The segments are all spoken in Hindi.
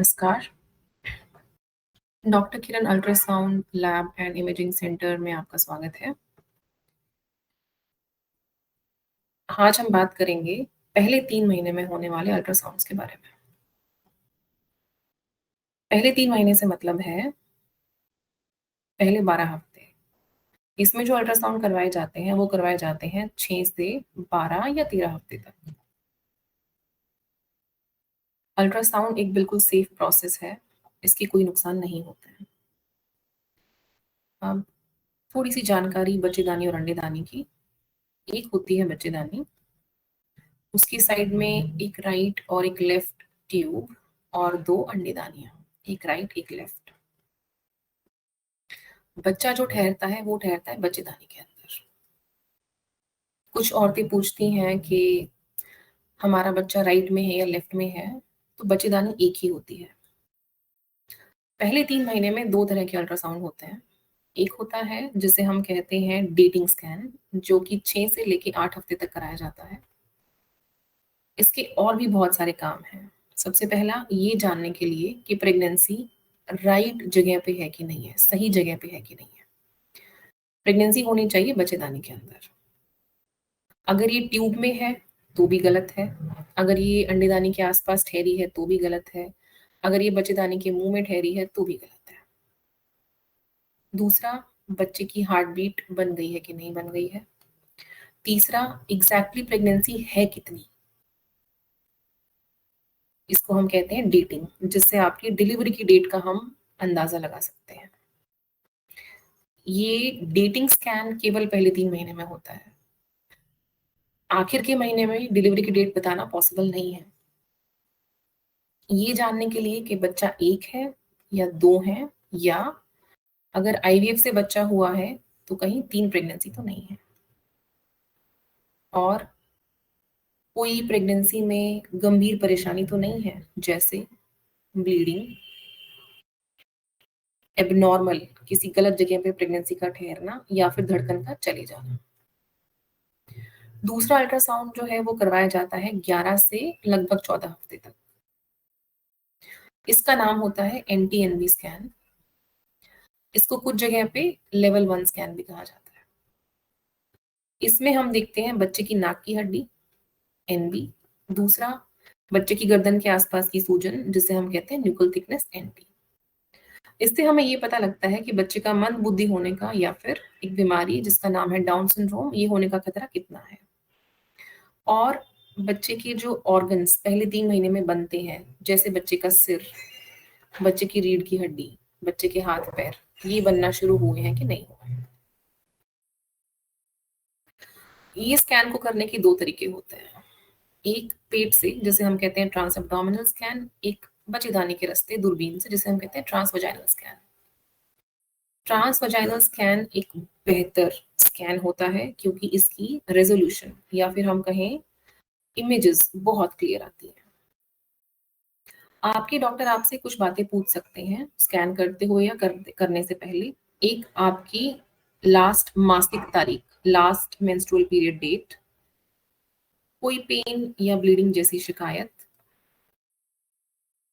नमस्कार। Doctor Kiran ultrasound lab and imaging centre में आपका स्वागत है। आज हम बात करेंगे पहले 3 महीने में होने वाले अल्ट्रासाउंड्स के बारे में। पहले 3 महीने से मतलब है पहले 12 हफ्ते। इसमें जो अल्ट्रासाउंड करवाए जाते हैं, वो करवाए जाते हैं 6 से 12 या 13 हफ्ते तक। अल्ट्रासाउंड एक बिल्कुल सेफ प्रोसेस है, इसके कोई नुकसान नहीं होते हैं। अब थोड़ी-सी जानकारी बच्चेदानी और अंडेदानी की। एक होती है बच्चेदानी, उसकी साइड में एक राइट और एक लेफ्ट ट्यूब और 2 अंडेदानियाँ, एक राइट, एक लेफ्ट। बच्चा जो ठहरता है, वो ठहरता है बच्चेदानी के अंदर। कुछ औरतें पूछती हैं कि हमारा बच्चा राइट में है या लेफ्ट में है, तो बच्चेदानी एक ही होती है। पहले 3 महीने में 2 तरह के अल्ट्रासाउंड होते हैं। एक होता है जिसे हम कहते हैं डेटिंग स्कैन, जो कि 6 से लेके 8 हफ्ते तक कराया जाता है। इसके और भी बहुत सारे काम हैं। सबसे पहला ये जानने के लिए कि प्रेगनेंसी राइट जगह पे है कि नहीं है, सही जगह पे है कि नहीं है। प्रेगनेंसी होनी चाहिए बच्चेदानी के अंदर। अगर ये ट्यूब में है, तो भी गलत है। अगर ये अंडेदानी के आस-पास ठहरी है, तो भी गलत है। अगर ये बच्चेदानी के मुँह में ठहरी है, तो भी गलत है। दूसरा, बच्चे की हार्ट बीट बन गई है कि नहीं बन गई है। तीसरा, एग्ज़ैक्टली प्रेगनेंसी है कितनी? इसको हम कहते हैं डेटिंग, जिससे आपकी डिलीवरी की डेट का हम अंदाज़ा लगा सकते हैं। ये डेटिंग स्कैन केवल पहले 3 महीने में होता है। आखिर के महीने में डिलीवरी की डेट बताना पॉसिबल नहीं है। ये जानने के लिए कि बच्चा 1 है या 2 हैं, या अगर आईवीएफ से बच्चा हुआ है, तो कहीं 3 प्रेगनेंसी तो नहीं है। और कोई प्रेगनेंसी में गंभीर परेशानी तो नहीं है, जैसे ब्लीडिंग, एब्नॉर्मल किसी गलत जगह पे प्रेगनेंसी का ठहरना या फिर धड़कन का चले जाना। दूसरा अल्ट्रासाउंड जो है वो करवाया जाता है 11 से लगभग 14 हफ्ते तक। इसका नाम होता है एनटीएनबी स्कैन। इसको कुछ जगह पे लेवल 1 स्कैन भी कहा जाता है। इसमें हम देखते हैं बच्चे की नाक की हड्डी, एनबी। दूसरा, बच्चे की गर्दन के आसपास की सूजन, जिसे हम कहते हैं न्यूकल थिकनेस, एनटी। इससे हमें ये पता लगता है कि बच्चे का मंद बुद्धि होने का या फिर एक बीमारी जिसका नाम है डाउन सिंड्रोम, ये होने का खतरा कितना है। और बच्चे के जो ऑर्गन्स पहले 3 महीने में बनते हैं, जैसे बच्चे का सिर, बच्चे की रीढ़ की हड्डी, बच्चे के हाथ-पैर, ये बनना शुरू हुए हैं कि नहीं हुए हैं। ये स्कैन को करने के 2 तरीके होते हैं। एक पेट से, जिसे हम कहते हैं ट्रांस एब्डोमिनल स्कैन, एक बच्चेदानी के रास्ते दूरबीन से, जिसे हम कहते हैं transvaginal scan. Transvaginal scan एक बेहतर स्कैन होता है क्योंकि इसकी रेज़ोल्यूशन या फिर हम कहें इमेजेस बहुत क्लियर आती हैं। आपके डॉक्टर आपसे कुछ बातें पूछ सकते हैं स्कैन करते हुए या करने से पहले। एक, आपकी लास्ट मासिक तारीख, लास्ट मेंस्ट्रुअल पीरियड डेट, कोई पेन या ब्लीडिंग जैसी शिकायत,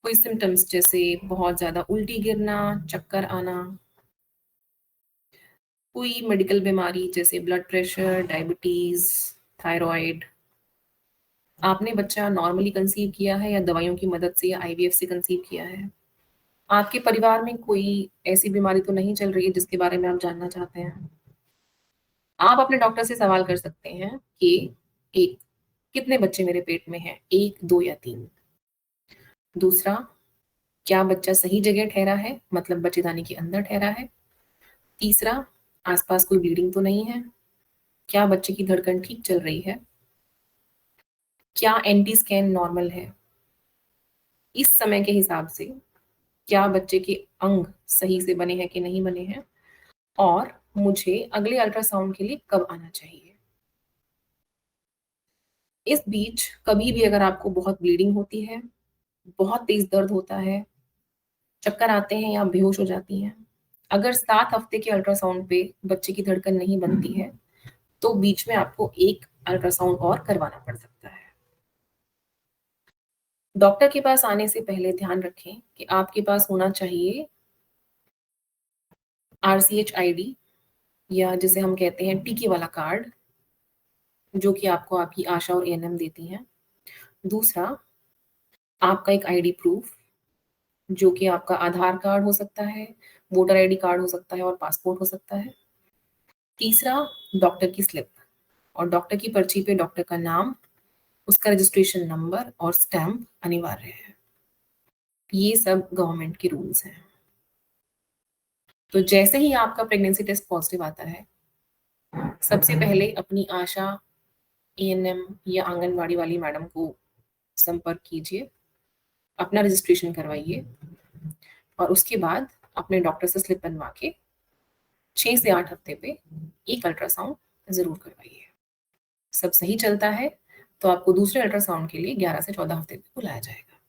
कोई सिम्पटम्स जैसे बहुत ज़्यादा उल्टी गिरना, चक्कर आना, कोई मेडिकल बीमारी जैसे ब्लड प्रेशर, डायबिटीज़, थायरॉइड। आपने बच्चा नॉर्मली कंसीव किया है या दवाइयों की मदद से या आईवीएफ से कंसीव किया है? आपके परिवार में कोई ऐसी बीमारी तो नहीं चल रही है जिसके बारे में आप जानना चाहते हैं? आप अपने डॉक्टर से सवाल कर सकते हैं कि 1, कितने बच्चे मेरे पेट में हैं? 1, 2 या 3? दूसरा, क्या बच्चा सही जगह ठहरा है, मतलब बच्चेदानी के अंदर ठहरा है? तीसरा, आस-पास कोई ब्लीडिंग तो नहीं है? क्या बच्चे की धड़कन ठीक चल रही है? क्या एनटी स्कैन नॉर्मल है? इस समय के हिसाब से क्या बच्चे के अंग सही से बने हैं कि नहीं बने हैं? और मुझे अगले अल्ट्रासाउंड के लिए कब आना चाहिए? इस बीच कभी भी अगर आपको बहुत ब्लीडिंग होती है, बहुत तेज़ दर्द होता है, चक्कर आते हैं या आप बेहोश हो जाती हैं, अगर 7 हफ्ते के अल्ट्रासाउंड पे बच्चे की धड़कन नहीं बनती है, तो बीच में आपको 1 अल्ट्रासाउंड और करवाना पड़ सकता है। डॉक्टर के पास आने से पहले ध्यान रखें कि आपके पास होना चाहिए आरसीएच आईडी, या जिसे हम कहते हैं टीके वाला कार्ड, जो कि आपको आपकी आशा और एएनएम देती हैं। दूसरा, आपका एक आईडी प्रूफ, जो कि आपका आधार कार्ड हो सकता है, वोटर आईडी कार्ड हो सकता है और पासपोर्ट हो सकता है। तीसरा, डॉक्टर की स्लिप, और डॉक्टर की पर्ची पे डॉक्टर का नाम, उसका रजिस्ट्रेशन नंबर और स्टैम्प अनिवार्य है। ये सब गवर्नमेंट के रूल्स हैं। तो जैसे ही आपका प्रेगनेंसी टेस्ट पॉजिटिव आता है, सबसे पहले अपनी आशा, एएनएम या आंगनवाड़ी वाली मैडम को संपर्क कीजिए, अपना रजिस्ट्रेशन करवाइए और उसके बाद अपने डॉक्टर से स्लिप बनवा के 6 से 8 हफ्ते पे एक अल्ट्रासाउंड ज़रूर करवाइए। सब सही चलता है तो आपको दूसरे अल्ट्रासाउंड के लिए 11 से 14 हफ्ते पे बुलाया जाएगा।